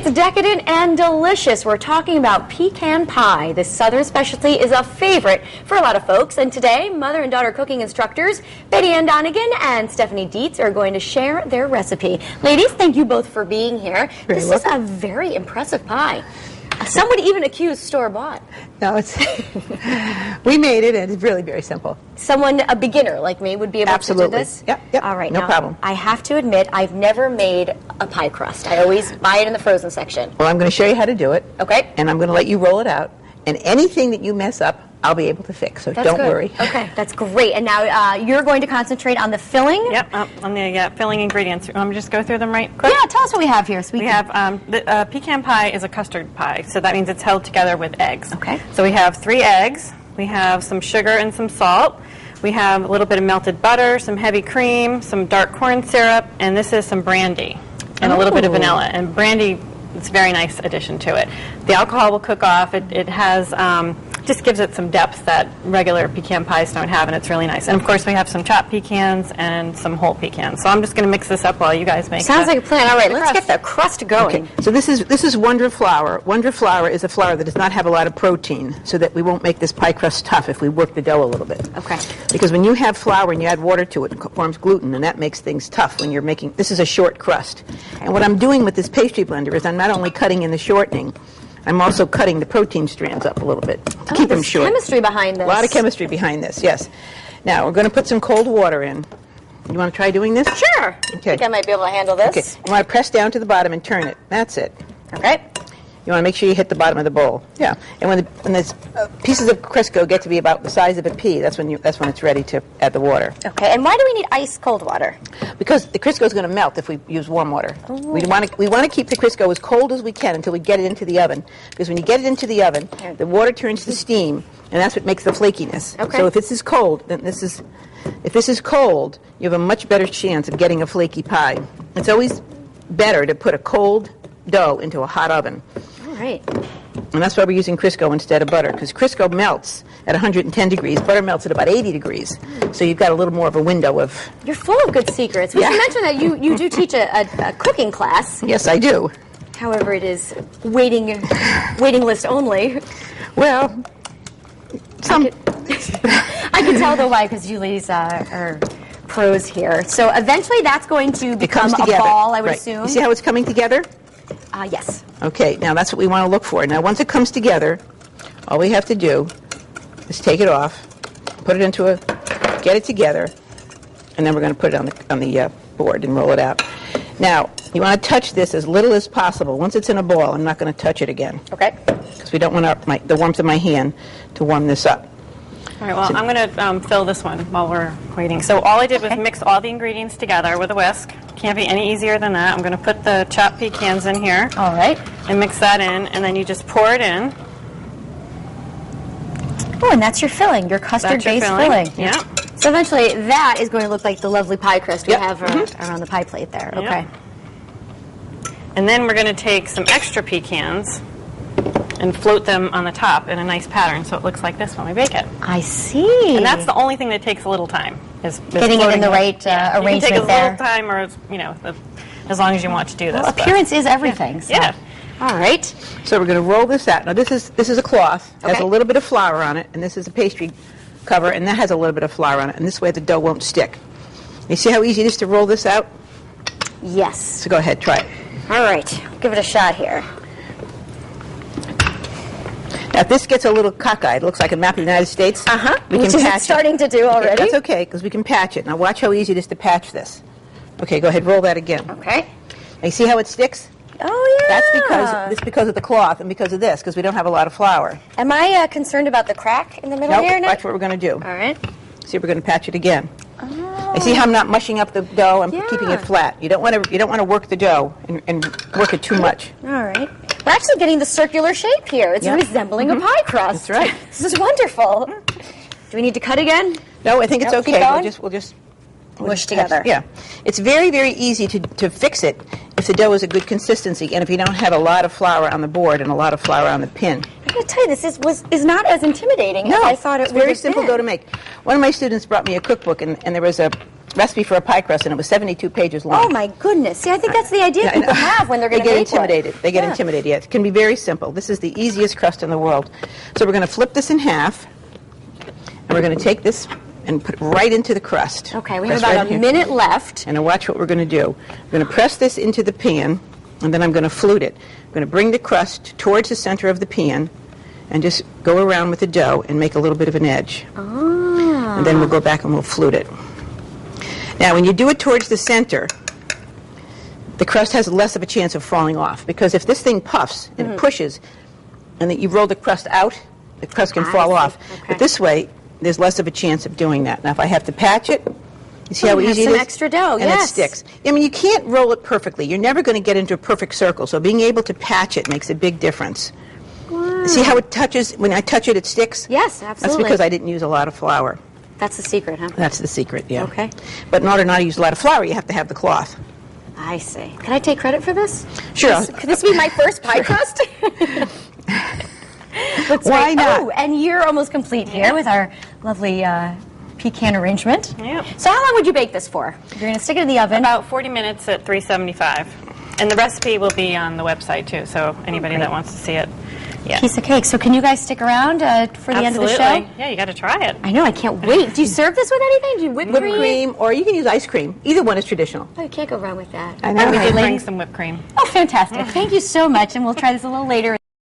It's decadent and delicious. We're talking about pecan pie. This southern specialty is a favorite for a lot of folks. And today, mother and daughter cooking instructors Ann Donegan and Stephanie Dietz are going to share their recipe. Ladies, thank you both for being here. This is a very impressive pie. Some would even accuse store-bought. No, it's we made it, and it's really very simple. Someone, a beginner like me, would be able to do this? Yep. All right, no problem. I have to admit, I've never made a pie crust. I always buy it in the frozen section. Well, I'm going to show you how to do it. Okay. And I'm going to let you roll it out. And anything that you mess up, I'll be able to fix, so don't worry. Okay, that's great. And now you're going to concentrate on the filling? Yep, on the filling ingredients. Want me to just go through them right quick? Yeah, tell us what we have here. So we have, the pecan pie is a custard pie, so that means it's held together with eggs. Okay. So we have 3 eggs, we have some sugar and some salt, we have a little bit of melted butter, some heavy cream, some dark corn syrup, and this is some brandy, and a little bit of vanilla. And brandy, it's a very nice addition to it. The alcohol will cook off. It has, just gives it some depth that regular pecan pies don't have, and it's really nice. And of course, we have some chopped pecans and some whole pecans. So I'm just going to mix this up while you guys make. Sounds like a plan. All right, let's get the crust going. Okay. So this is Wonder Flour. Wonder Flour is a flour that does not have a lot of protein, so that we won't make this pie crust tough if we work the dough a little bit. Okay. Because when you have flour and you add water to it, it forms gluten, and that makes things tough when you're making. This is a short crust. And what I'm doing with this pastry blender is I'm not only cutting in the shortening, I'm also cutting the protein strands up a little bit to keep them short. Chemistry behind this. A lot of chemistry behind this, yes. Now, we're going to put some cold water in. You want to try doing this? Sure. Okay. I think I might be able to handle this. Okay. You want to press down to the bottom and turn it. That's it. Okay. You want to make sure you hit the bottom of the bowl. Yeah. And when the pieces of Crisco get to be about the size of a pea, that's when it's ready to add the water. Okay. And why do we need ice cold water? Because the Crisco is going to melt if we use warm water. Oh. We want to keep the Crisco as cold as we can until we get it into the oven. Because when you get it into the oven, the water turns to steam, and that's what makes the flakiness. Okay. So if this is cold, then if this is cold, you have a much better chance of getting a flaky pie. It's always better to put a cold dough into a hot oven. Right. And that's why we're using Crisco instead of butter, because Crisco melts at 110 degrees. Butter melts at about 80 degrees. So you've got a little more of a window of... You're full of good secrets. We should mention that you do teach a cooking class. Yes, I do. However, it is waiting list only. Well, I can tell, though, why, because you ladies are pros here. So eventually that's going to become a ball, I would assume. You see how it's coming together? Yes. Okay, now that's what we want to look for. Now, once it comes together, all we have to do is take it off, put it into get it together, and then we're going to put it on the board and roll it out. Now, you want to touch this as little as possible. Once it's in a ball, I'm not going to touch it again. Okay. Because we don't want the warmth of my hand to warm this up. All right, well, I'm going to fill this one while we're waiting. So all I did was mix all the ingredients together with a whisk. Can't be any easier than that. I'm going to put the chopped pecans in here. All right. And mix that in, and then you just pour it in. Oh, and that's your filling, your custard-based filling. Yeah. So eventually that is going to look like the lovely pie crust we have around the pie plate there. Okay. Yep. And then we're going to take some extra pecans and float them on the top in a nice pattern so it looks like this when we bake it. I see. And that's the only thing that takes a little time. Is getting it in the right arrangement you can take a there. little time, or as long as you want to do this. Well, appearance is everything. So. Yeah. All right. So we're going to roll this out. Now this is a cloth. It has a little bit of flour on it, and this is a pastry cover, and that has a little bit of flour on it, and this way the dough won't stick. You see how easy it is to roll this out? Yes. So go ahead, try it. All right. Give it a shot here. Now, if this gets a little cockeyed, it looks like a map of the United States. We Which can is patch starting to do already. Okay, that's okay, because we can patch it. Now, watch how easy it is to patch this. Okay, go ahead, roll that again. Okay. Now, you see how it sticks? Oh, yeah. That's because of the cloth and because of this, because we don't have a lot of flour. Am I concerned about the crack in the middle here? Nope, watch what we're going to do. All right. See, we're going to patch it again. Oh. You see how I'm not mushing up the dough? I'm keeping it flat. You don't want to work the dough and work it too much. All right. We're actually getting the circular shape here. It's resembling a pie crust. That's right. This is wonderful. Do we need to cut again? No, I think it's okay. We'll just mush together. Yeah. It's very, very easy to fix it if the dough is a good consistency and if you don't have a lot of flour on the board and a lot of flour on the pin. I'm going to tell you, this is not as intimidating as I thought it would have been. It's very simple dough to make. One of my students brought me a cookbook, and there was a recipe for a pie crust, and it was 72 pages long. Oh, my goodness. See, I think that's the idea people have when they're going to make one. They get intimidated. Yeah, it can be very simple. This is the easiest crust in the world. So we're going to flip this in half, and we're going to take this and put it right into the crust. Okay, we have about a minute left. And now watch what we're going to do. We're going to press this into the pan, and then I'm going to flute it. I'm going to bring the crust towards the center of the pan, and just go around with the dough and make a little bit of an edge. And then we'll go back and we'll flute it. Now, when you do it towards the center, the crust has less of a chance of falling off, because if this thing puffs and it pushes, and that you roll the crust out, the crust can fall off. Okay. But this way, there's less of a chance of doing that. Now, if I have to patch it, you see how easy it is? Some extra dough, and it sticks. I mean, you can't roll it perfectly. You're never going to get into a perfect circle, so being able to patch it makes a big difference. Wow. See how it touches? When I touch it, it sticks? Yes, absolutely. That's because I didn't use a lot of flour. That's the secret, huh? That's the secret, yeah. Okay. But in order not to use a lot of flour, you have to have the cloth. I see. Can I take credit for this? Sure. Could this be my first pie crust? Why not? Oh, and you're almost complete here with our lovely pecan arrangement. Yep. So how long would you bake this for? You're going to stick it in the oven? About 40 minutes at 375. And the recipe will be on the website, too, so anybody that wants to see it. Yeah. Piece of cake. So can you guys stick around for the end of the show? Yeah, you got to try it. I know, I can't wait. Do you serve this with anything? Do you whipped cream? Or you can use ice cream. Either one is traditional. Oh, you can't go wrong with that. I know. We did ladies. bring some whipped cream. Oh, fantastic. Thank you so much, and we'll try this a little later.